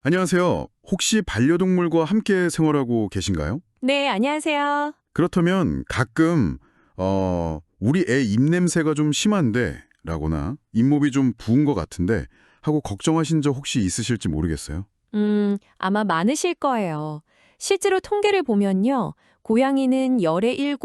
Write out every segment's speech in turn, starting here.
안녕하세요. 혹시 반려동물과 함께 생활하고 계신가요? 네, 안녕하세요. 그렇다면 가끔 우리 애 입냄새가 좀 심한데 라거나 잇몸이 좀 부은 것 같은데 하고 걱정하신 적 혹시 있으실지 모르겠어요. 아마 많으실 거예요. 실제로 통계를 보면요. 고양이는 열에 7,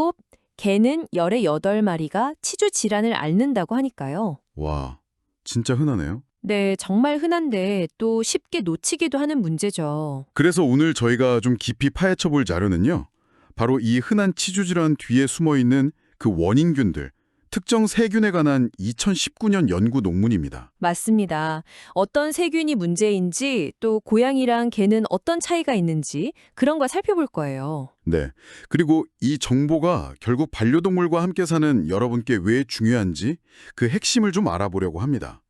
개는 열에 8마리가 치주 질환을 앓는다고 하니까요. 와, 진짜 흔하네요. 네, 정말 흔한데 또 쉽게 놓치기도 하는 문제죠. 그래서 오늘 저희가 좀 깊이 파헤쳐 볼 자료는요. 바로 이 흔한 치주질환 뒤에 숨어 있는 그 원인균들, 특정 세균에 관한 2019년 연구 논문입니다. 맞습니다. 어떤 세균이 문제인지 또 고양이랑 개는 어떤 차이가 있는지 그런 거 살펴볼 거예요. 네. 그리고 이 정보가 결국 반려동물과 함께 사는 여러분께 왜 중요한지 그 핵심을 좀 알아보려고 합니다.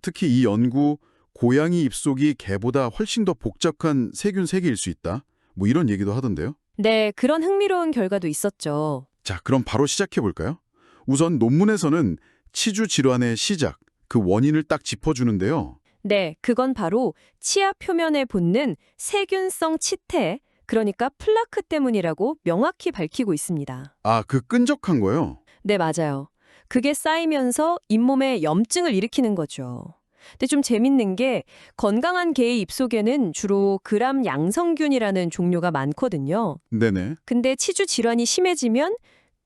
특히 이 연구, 고양이 입속이 개보다 훨씬 더 복잡한 세균 세계일 수 있다. 뭐 이런 얘기도 하던데요. 네, 그런 흥미로운 결과도 있었죠. 자, 그럼 바로 시작해 볼까요? 우선 논문에서는 치주 질환의 시작, 그 원인을 딱 짚어주는데요. 네, 그건 바로 치아 표면에 붙는 세균성 치태, 그러니까 플라크 때문이라고 명확히 밝히고 있습니다. 아, 그 끈적한 거요? 네, 맞아요. 그게 쌓이면서 잇몸에 염증을 일으키는 거죠. 근데 좀 재밌는 게 건강한 개의 입속에는 주로 그람 양성균이라는 종류가 많거든요. 네네. 근데 치주 질환이 심해지면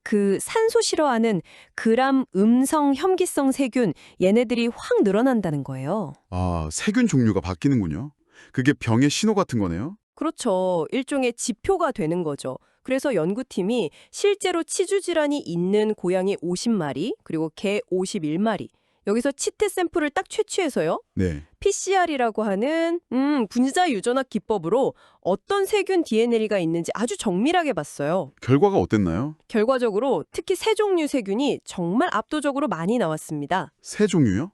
그 산소 싫어하는 그람 음성 혐기성 세균 얘네들이 확 늘어난다는 거예요. 아, 세균 종류가 바뀌는군요. 그게 병의 신호 같은 거네요. 그렇죠. 일종의 지표가 되는 거죠. 그래서 연구팀이 실제로 치주 질환이 있는 고양이 50마리, 그리고 개 51마리, 여기서 치태 샘플을 딱 채취해서요. 네. PCR이라고 하는 분자 유전학 기법으로 어떤 세균 DNA가 있는지 아주 정밀하게 봤어요. 결과가 어땠나요? 결과적으로 특히 세 종류 세균이 정말 압도적으로 많이 나왔습니다. 새 종류요?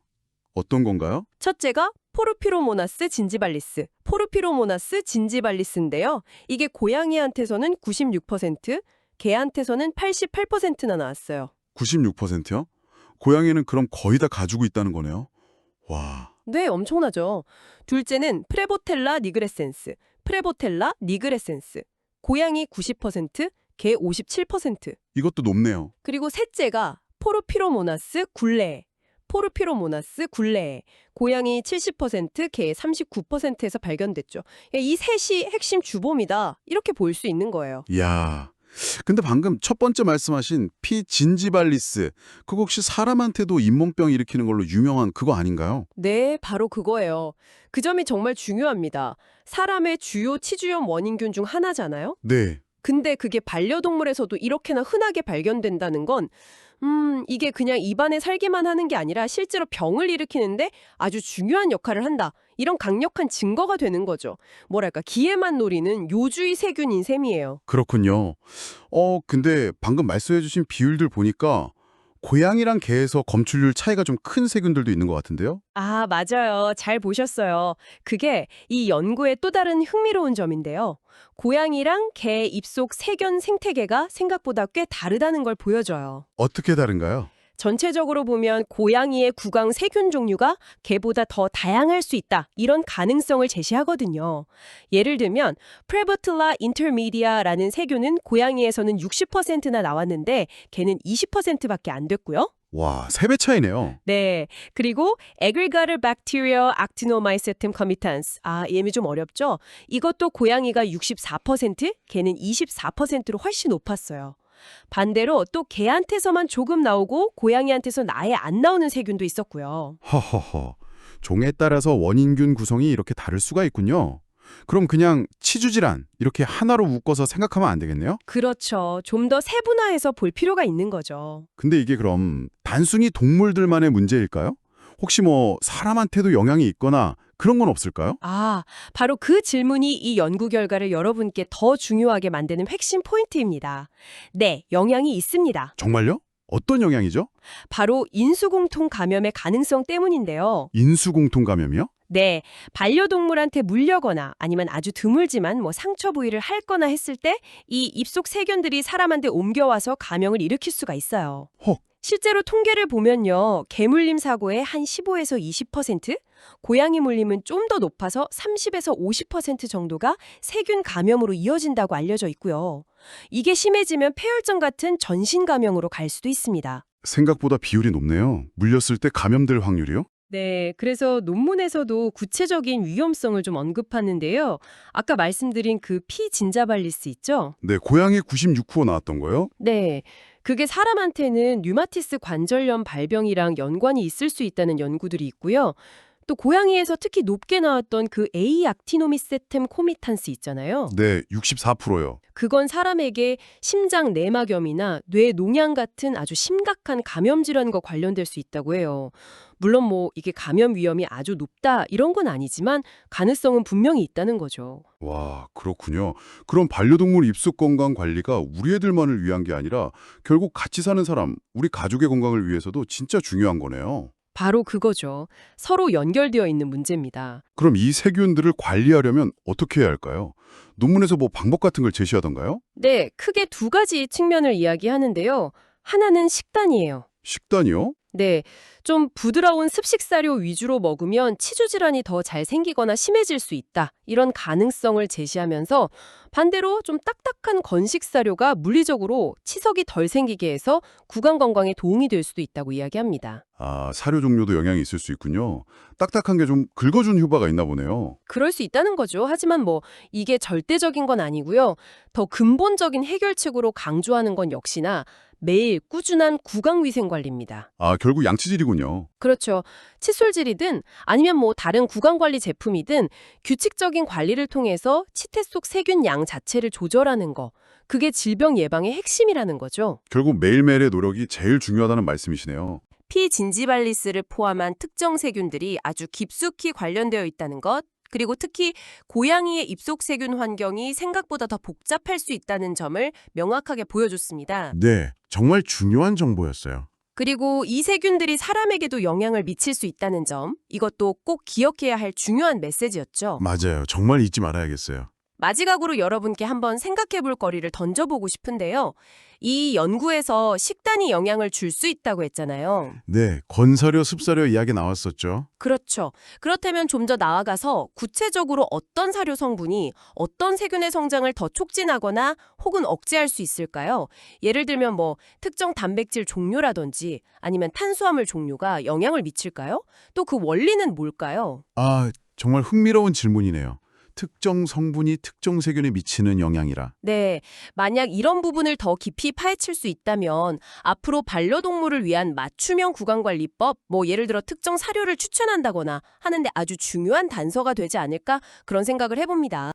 어떤 건가요? 첫째가 포르피로모나스 진지발리스, 포르피로모나스 진지발리스인데요. 이게 고양이한테서는 96%, 개한테서는 88%나 나왔어요. 96%요? 고양이는 그럼 거의 다 가지고 있다는 거네요. 와, 네, 엄청나죠. 둘째는 프레보텔라 니그레센스, 프레보텔라 니그레센스. 고양이 90%, 개 57%. 이것도 높네요. 그리고 셋째가 포르피로모나스 굴레. 포르피로모나스 굴레. 고양이 70%, 개 39%에서 발견됐죠. 이 셋이 핵심 주범이다. 이렇게 볼 수 있는 거예요. 이야. 근데 방금 첫 번째 말씀하신 피진지발리스, 그거 혹시 사람한테도 잇몸병 일으키는 걸로 유명한 그거 아닌가요? 네, 바로 그거예요. 그 점이 정말 중요합니다. 사람의 주요 치주염 원인균 중 하나잖아요. 네. 근데 그게 반려동물에서도 이렇게나 흔하게 발견된다는 건 이게 그냥 입안에 살기만 하는 게 아니라 실제로 병을 일으키는데 아주 중요한 역할을 한다. 이런 강력한 증거가 되는 거죠. 뭐랄까, 기회만 노리는 요주의 세균인 셈이에요. 그렇군요. 근데 방금 말씀해 주신 비율들 보니까 고양이랑 개에서 검출률 차이가 좀 큰 세균들도 있는 것 같은데요? 아, 맞아요. 잘 보셨어요. 그게 이 연구의 또 다른 흥미로운 점인데요. 고양이랑 개 입속 세균 생태계가 생각보다 꽤 다르다는 걸 보여줘요. 어떻게 다른가요? 전체적으로 보면 고양이의 구강 세균 종류가 개보다 더 다양할 수 있다. 이런 가능성을 제시하거든요. 예를 들면 프레보틀라 인터미디아라는 세균은 고양이에서는 60%나 나왔는데 개는 20%밖에 안 됐고요. 와, 3배 차이네요. 네. 그리고 Aggregator Bacteria Actinomycetum comitans. 아, 이름이 좀 어렵죠? 이것도 고양이가 64%, 개는 24%로 훨씬 높았어요. 반대로 또 개한테서만 조금 나오고 고양이한테서는 아예 안 나오는 세균도 있었고요. 허허허. 종에 따라서 원인균 구성이 이렇게 다를 수가 있군요. 그럼 그냥 치주질환 이렇게 하나로 묶어서 생각하면 안 되겠네요? 그렇죠. 좀 더 세분화해서 볼 필요가 있는 거죠. 근데 이게 그럼 단순히 동물들만의 문제일까요? 혹시 뭐 사람한테도 영향이 있거나 그런 건 없을까요? 아, 바로 그 질문이 이 연구 결과를 여러분께 더 중요하게 만드는 핵심 포인트입니다. 네, 영향이 있습니다. 정말요? 어떤 영향이죠? 바로 인수공통 감염의 가능성 때문인데요. 인수공통 감염이요? 네, 반려동물한테 물려거나 아니면 아주 드물지만 상처 부위를 핥거나 했을 때 이 입속 세균들이 사람한테 옮겨와서 감염을 일으킬 수가 있어요. 헉, 실제로 통계를 보면요. 개물림 사고의 한 15에서 20%, 고양이 물림은 좀 더 높아서 30에서 50% 정도가 세균 감염으로 이어진다고 알려져 있고요. 이게 심해지면 폐혈증 같은 전신 감염으로 갈 수도 있습니다. 생각보다 비율이 높네요. 물렸을 때 감염될 확률이요? 네, 그래서 논문에서도 구체적인 위험성을 좀 언급하는데요. 아까 말씀드린 그 피진자발리스 있죠? 네, 고양이 96% 나왔던 거요? 네, 그게 사람한테는 류마티스 관절염 발병이랑 연관이 있을 수 있다는 연구들이 있고요. 또 고양이에서 특히 높게 나왔던 그 A 악티노미세템 코미탄스 있잖아요. 네, 64%요. 그건 사람에게 심장 내막염이나 뇌 농양 같은 아주 심각한 감염 질환과 관련될 수 있다고 해요. 물론 뭐 이게 감염 위험이 아주 높다 이런 건 아니지만 가능성은 분명히 있다는 거죠. 와, 그렇군요. 그럼 반려동물 입속 건강 관리가 우리 애들만을 위한 게 아니라 결국 같이 사는 사람, 우리 가족의 건강을 위해서도 진짜 중요한 거네요. 바로 그거죠. 서로 연결되어 있는 문제입니다. 그럼 이 세균들을 관리하려면 어떻게 해야 할까요? 논문에서 뭐 방법 같은 걸 제시하던가요? 네, 크게 두 가지 측면을 이야기하는데요. 하나는 식단이에요. 식단이요? 네, 좀 부드러운 습식사료 위주로 먹으면 치주 질환이 더 잘 생기거나 심해질 수 있다. 이런 가능성을 제시하면서 반대로 좀 딱딱한 건식사료가 물리적으로 치석이 덜 생기게 해서 구강 건강에 도움이 될 수도 있다고 이야기합니다. 아, 사료 종류도 영향이 있을 수 있군요. 딱딱한 게 좀 긁어준 효과가 있나 보네요. 그럴 수 있다는 거죠. 하지만 뭐 이게 절대적인 건 아니고요. 더 근본적인 해결책으로 강조하는 건 역시나 매일 꾸준한 구강 위생 관리입니다. 아, 결국 양치질이군요. 그렇죠. 칫솔질이든 아니면 뭐 다른 구강관리 제품이든 규칙적인 관리를 통해서 치태 속 세균 양 자체를 조절하는 거. 그게 질병 예방의 핵심이라는 거죠. 결국 매일매일의 노력이 제일 중요하다는 말씀이시네요. 피진지발리스를 포함한 특정 세균들이 아주 깊숙이 관련되어 있다는 것, 그리고 특히 고양이의 입속 세균 환경이 생각보다 더 복잡할 수 있다는 점을 명확하게 보여줬습니다. 네, 정말 중요한 정보였어요. 그리고 이 세균들이 사람에게도 영향을 미칠 수 있다는 점, 이것도 꼭 기억해야 할 중요한 메시지였죠. 맞아요. 정말 잊지 말아야겠어요. 마지막으로 여러분께 한번 생각해볼 거리를 던져보고 싶은데요. 이 연구에서 식단이 영향을 줄 수 있다고 했잖아요. 네, 건사료, 습사료 이야기 나왔었죠. 그렇죠. 그렇다면 좀 더 나아가서 구체적으로 어떤 사료 성분이 어떤 세균의 성장을 더 촉진하거나 혹은 억제할 수 있을까요? 예를 들면 뭐 특정 단백질 종류라든지 아니면 탄수화물 종류가 영향을 미칠까요? 또 그 원리는 뭘까요? 아, 정말 흥미로운 질문이네요. 특정 성분이 특정 세균에 미치는 영향이라. 네, 만약 이런 부분을 더 깊이 파헤칠 수 있다면 앞으로 반려동물을 위한 맞춤형 구강관리법, 뭐 예를 들어 특정 사료를 추천한다거나 하는데 아주 중요한 단서가 되지 않을까 그런 생각을 해봅니다.